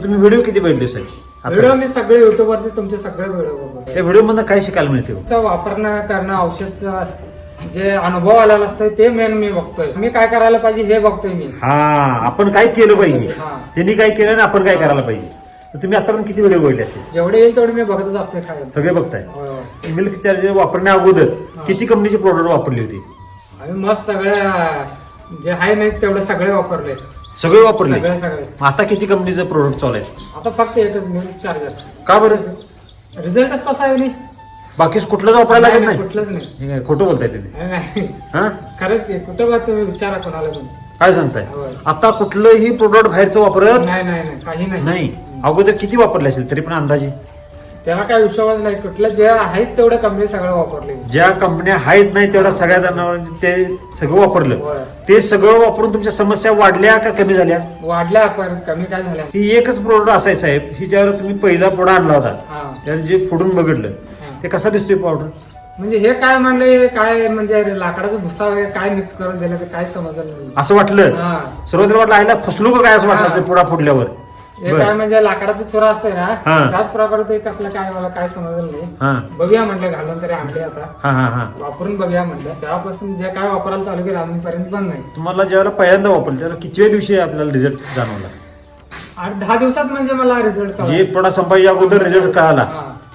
तुम्ही व्हिडिओ किती बघितले सर? व्हिडिओ मी सगळे युट्यूबवरचे तुमचे सगळे व्हिडिओ बघतो. त्या व्हिडिओ मधून काय शिकायला मिळते? वापरणं करणं औषधचं जे अनुभव आलेला असतोय ते मेन मी बघतोय. मी काय करायला पाहिजे हे बघतोय मी. हा, आपण काय केलं पाहिजे, हा. त्यांनी काय केलं आणि आपण काय करायला पाहिजे. तर तुम्ही आता पण किती व्हिडिओ बघितले असेल? जेवढे येईल तेवढे मी बघतच असते. काय सगळे बघताय? होय, होय. मिल्क चार्जर वापरण्या अगोदर किती कंपनीचे प्रोडक्ट वापरले होते? आम्ही मस्त सगळ्या जे आहे नाही तेवढे सगळे वापरले. सगळे वापरले. सगळे आता किती कंपनीचं प्रोडक्ट चालू आहे? आता फक्त एकच मिल्क चार्जर. का बरं? रिझल्टच तसा आहे नाही. बाकीच कुठलंच वापरायला लागत नाही? कुठलंच नाही. हे काय खोटं बोलताय तुम्ही? नाही हा, खरंच की कुठं बा तुम्ही विचारा कोणाला पण. काय सांगताय? होय. आता कुठलंही प्रोडक्ट बाहेरचं वापरत नाही नाही नाही काही नाही. नाही. अगोदर किती वापरले असेल तरी पण अंदाजे? त्याला काय विश्वास नाही. कुठलं जे आहेत तेवढे कंपनी सगळं वापरले. ज्या कंपन्या आहेत नाही तेवढ्या सगळ्या जणांवर ते सगळं वापरलं. होय. ते सगळं वापरून तुमच्या समस्या वाढल्या का कमी झाल्या? वाढल्या पण कमी काय झाल्या. ही एकच प्रोडक्ट असायचं साहेब, ही ज्यावर तुम्ही पहिला पुढा आणला होता हा. त्यावर जे फोडून बघितलं ते कसा दिसतोय पावडर? म्हणजे हे काय म्हणले काय म्हणजे लाकडाचा भुस्सा वगैरे काय मिक्स करून दिलं ते काय समजलं नाही. असं वाटलं हा. सुरुवातीला वाटलं आयला फसलो का काय असं वाटलं हा. ते पुढा फोडल्यावर. हे बरं. काय म्हणजे लाकडाचा चुरा असतोय हा. ना त्याच प्रकारे ते कसलं काय मला काय समजलं नाही. हा बघूया म्हटलं घालून तरी आणले आता हा हा हा वापरून बघूया म्हटलं. तेव्हापासून जे काय वापरायला चालू केलं अजूनपर्यंत पण नाही. तुम्हाला ज्यावेळेला पहिल्यांदा वापरलं त्याला कितव्या दिवशी आपल्याला रिझल्ट जाणवला? 8-10 दिवसात म्हणजे मला रिझल्ट जे पुढा संपायच्या अगोदर रिझल्ट कळाला? हा.